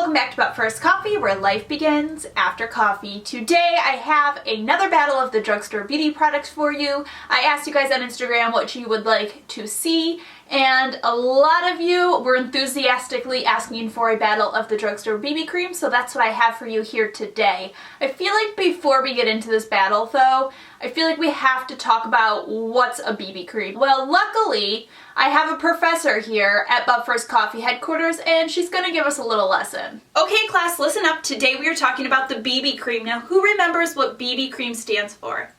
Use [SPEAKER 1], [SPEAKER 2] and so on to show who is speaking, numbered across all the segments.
[SPEAKER 1] welcome back to But First Coffee, where life begins after coffee. Today I have another battle of the drugstore beauty products for you. I asked you guys on Instagram what you would like to see, and a lot of you were enthusiastically asking for a battle of the drugstore BB cream, so that's what I have for you here today. I feel like before we get into this battle though, I feel like we have to talk about what's a BB cream. Well, luckily, I have a professor here at But First Coffee headquarters, and she's gonna give us a little lesson. Okay class, listen up. Today we are talking about the BB cream. Now, who remembers what BB cream stands for?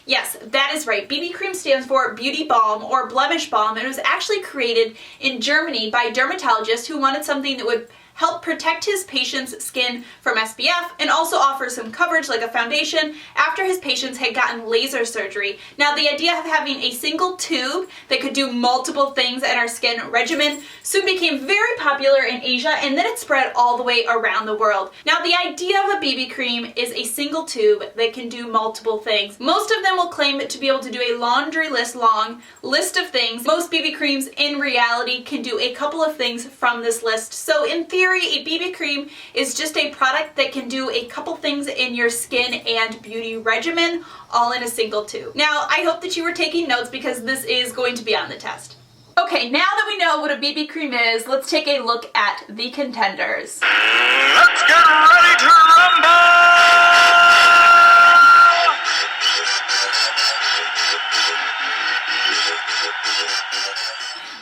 [SPEAKER 1] Yes, that is right. BB cream stands for Beauty Balm or Blemish Balm, and it was actually created in Germany by a dermatologist who wanted something that would help protect his patient's skin from SPF and also offer some coverage like a foundation after his patients had gotten laser surgery. Now, the idea of having a single tube that could do multiple things in our skin regimen soon became very popular in Asia, and then it spread all the way around the world. Now, the idea of a BB cream is a single tube that can do multiple things. Most of them will claim to be able to do a laundry list long list of things. Most BB creams in reality can do a couple of things from this list. So in theory, a BB cream is just a product that can do a couple things in your skin and beauty regimen all in a single tube. Now, I hope that you were taking notes because this is going to be on the test. Okay, now that we know what a BB cream is, let's take a look at the contenders.
[SPEAKER 2] Let's get ready to rumble!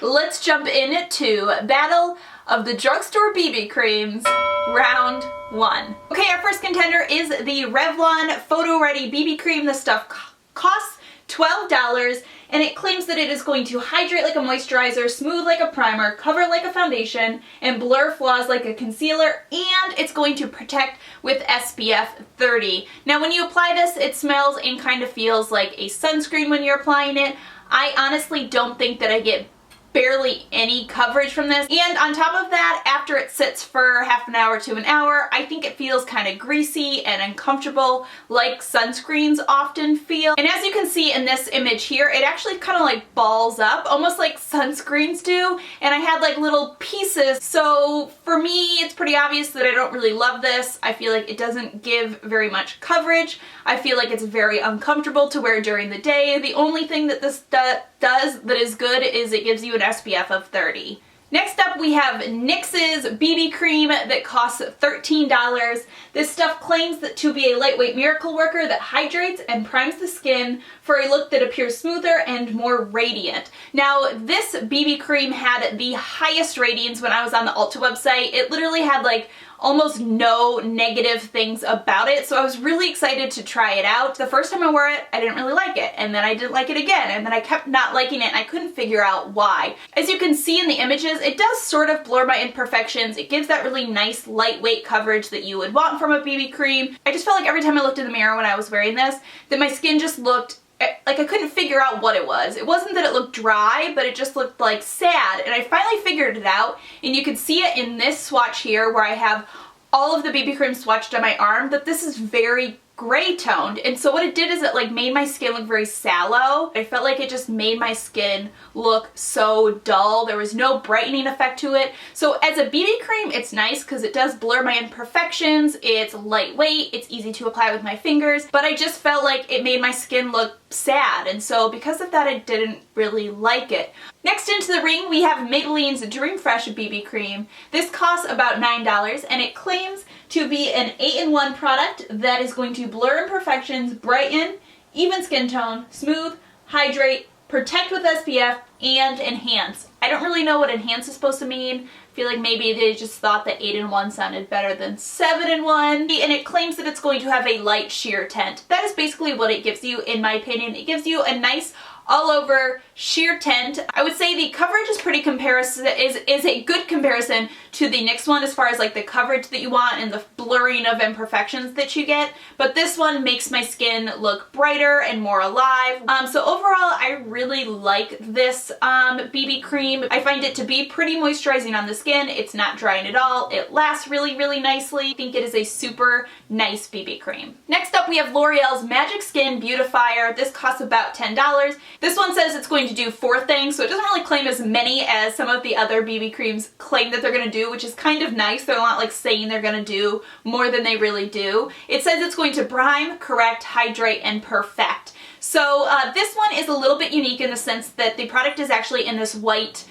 [SPEAKER 1] Let's jump into Battle of the Drugstore BB Creams, round 1. Okay, our first contender is the Revlon Photoready BB Cream. This stuff costs $12, and it claims that it is going to hydrate like a moisturizer, smooth like a primer, cover like a foundation, and blur flaws like a concealer, and it's going to protect with SPF 30. Now, when you apply this, it smells and kind of feels like a sunscreen when you're applying it. I honestly don't think that I get barely any coverage from this, and on top of that, after it sits for half an hour to an hour, I think it feels kind of greasy and uncomfortable like sunscreens often feel. And as you can see in this image here, it actually kind of like balls up, almost like sunscreens do, and I had like little pieces. So for me, it's pretty obvious that I don't really love this. I feel like it doesn't give very much coverage. I feel like it's very uncomfortable to wear during the day. The only thing that this does that is good is it gives you an SPF of 30. Next up, we have Nyx's BB cream that costs $13. This stuff claims that to be a lightweight miracle worker that hydrates and primes the skin for a look that appears smoother and more radiant. Now, this BB cream had the highest ratings when I was on the Ulta website. It literally had like almost no negative things about it, so I was really excited to try it out. The first time I wore it, I didn't really like it, and then I didn't like it again, and then I kept not liking it, and I couldn't figure out why. As you can see in the images, it does sort of blur my imperfections. It gives that really nice lightweight coverage that you would want from a BB cream. I just felt like every time I looked in the mirror when I was wearing this, that my skin just looked like I couldn't figure out what it was. It wasn't that it looked dry, but it just looked like sad, and I finally figured it out, and you can see it in this swatch here where I have all of the BB cream swatched on my arm, that this is very gray toned, and so what it did is it like made my skin look very sallow. I felt like it just made my skin look so dull. There was no brightening effect to it. So as a BB cream, it's nice because it does blur my imperfections. It's lightweight, it's easy to apply with my fingers, but I just felt like it made my skin look sad, and so because of that, I didn't really like it. Next into the ring, we have Maybelline's Dream Fresh BB cream. This costs about $9, and it claims to be an 8-in-1 product that is going to blur imperfections, brighten, even skin tone, smooth, hydrate, protect with SPF, and enhance. I don't really know what enhance is supposed to mean. I feel like maybe they just thought that 8-in-1 sounded better than 7-in-1. And it claims that it's going to have a light sheer tint. That is basically what it gives you, in my opinion. It gives you a nice all over sheer tint. I would say the coverage is pretty is a good comparison to the NYX one as far as like the coverage that you want and the blurring of imperfections that you get, but this one makes my skin look brighter and more alive. So overall, I really like this BB cream. I find it to be pretty moisturizing on the skin. It's not drying at all. It lasts really, really nicely. I think it is a super nice BB cream. Next up, we have L'Oreal's Magic Skin Beautifier. This costs about $10. This one says it's going to do 4 things, so it doesn't really claim as many as some of the other BB creams claim that they're going to do. do, which is kind of nice. They're not like saying they're gonna do more than they really do. It says it's going to prime, correct, hydrate, and perfect. So this one is a little bit unique in the sense that the product is actually in this white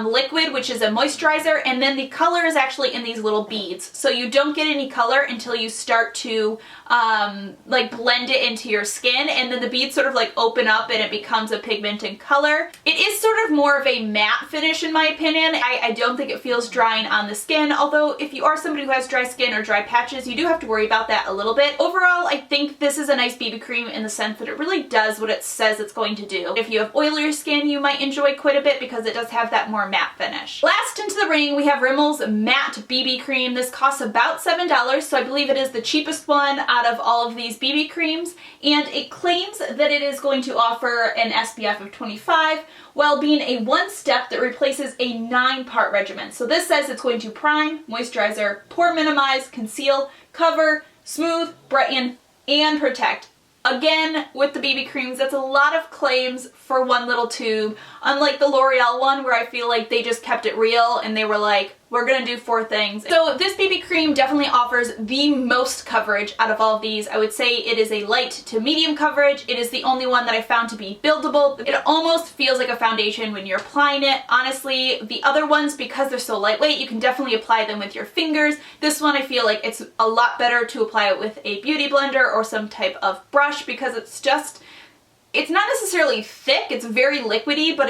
[SPEAKER 1] liquid, which is a moisturizer, and then the color is actually in these little beads. So you don't get any color until you start to like blend it into your skin, and then the beads sort of like open up and it becomes a pigmented color. It is sort of more of a matte finish in my opinion. I don't think it feels drying on the skin, although if you are somebody who has dry skin or dry patches, you do have to worry about that a little bit. Overall, I think this is a nice BB cream in the sense that it really does what it says it's going to do. If you have oilier skin, you might enjoy quite a bit because it does have that more matte finish. Last into the ring, we have Rimmel's Matte BB Cream. This costs about $7, so I believe it is the cheapest one out of all of these BB creams, and it claims that it is going to offer an SPF of 25 while being a one-step that replaces a 9-part regimen. So this says it's going to prime, moisturizer, pore minimize, conceal, cover, smooth, brighten, and protect. Again, with the BB creams, that's a lot of claims for one little tube, unlike the L'Oreal one where I feel like they just kept it real and they were like, we're gonna do 4 things. So this BB cream definitely offers the most coverage out of all of these. I would say it is a light to medium coverage. It is the only one that I found to be buildable. It almost feels like a foundation when you're applying it. Honestly, the other ones, because they're so lightweight, you can definitely apply them with your fingers. This one I feel like it's a lot better to apply it with a beauty blender or some type of brush because it's not necessarily thick, it's very liquidy, but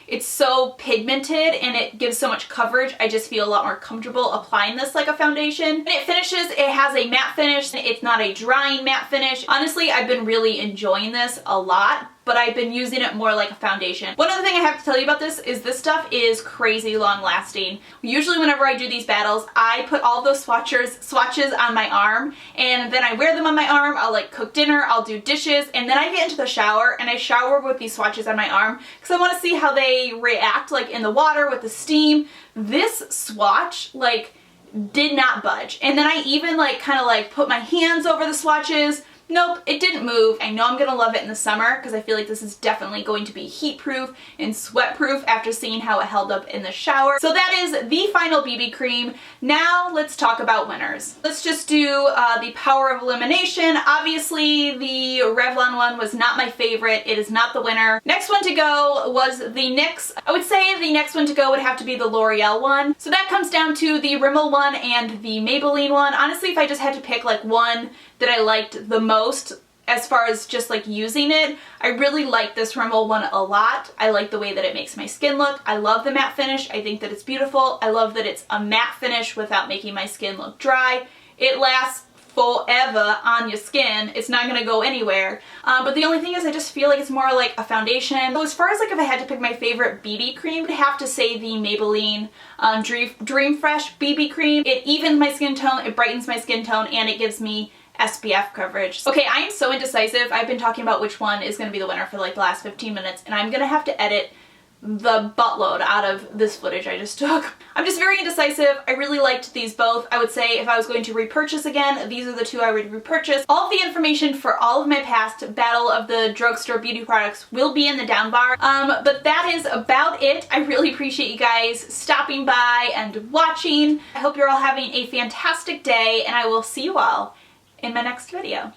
[SPEAKER 1] it's so pigmented and it gives so much coverage. I just feel a lot more comfortable applying this like a foundation. When it finishes, it has a matte finish. It's not a drying matte finish. Honestly, I've been really enjoying this a lot, but I've been using it more like a foundation. One other thing I have to tell you about this is this stuff is crazy long lasting. Usually whenever I do these battles, I put all those swatches on my arm, and then I wear them on my arm. I'll like cook dinner, I'll do dishes, and then I get into the shower and I shower with these swatches on my arm because I want to see how they react like in the water with the steam. This swatch like did not budge, and then I even like kind of like put my hands over the swatches. Nope, it didn't move. I know I'm gonna love it in the summer because I feel like this is definitely going to be heat proof and sweat proof after seeing how it held up in the shower. So that is the final BB cream. Now let's talk about winners. Let's just do the power of elimination. Obviously the Revlon one was not my favorite. It is not the winner. Next one to go was the NYX. I would say the next one to go would have to be the L'Oreal one. So that comes down to the Rimmel one and the Maybelline one. Honestly, if I just had to pick like one that I liked the most as far as just like using it, I really like this Rimmel one a lot. I like the way that it makes my skin look. I love the matte finish. I think that it's beautiful. I love that it's a matte finish without making my skin look dry. It lasts forever on your skin. It's not gonna go anywhere. But the only thing is I just feel like it's more like a foundation. So as far as like if I had to pick my favorite BB cream, I'd have to say the Maybelline Dream Fresh BB cream. It evens my skin tone, it brightens my skin tone, and it gives me SPF coverage. Okay, I am so indecisive. I've been talking about which one is going to be the winner for like the last 15 minutes, and I'm going to have to edit the buttload out of this footage I just took. I'm just very indecisive. I really liked these both. I would say if I was going to repurchase again, these are the two I would repurchase. All of the information for all of my past Battle of the Drugstore beauty products will be in the down bar. But that is about it. I really appreciate you guys stopping by and watching. I hope you're all having a fantastic day, and I will see you all in my next video.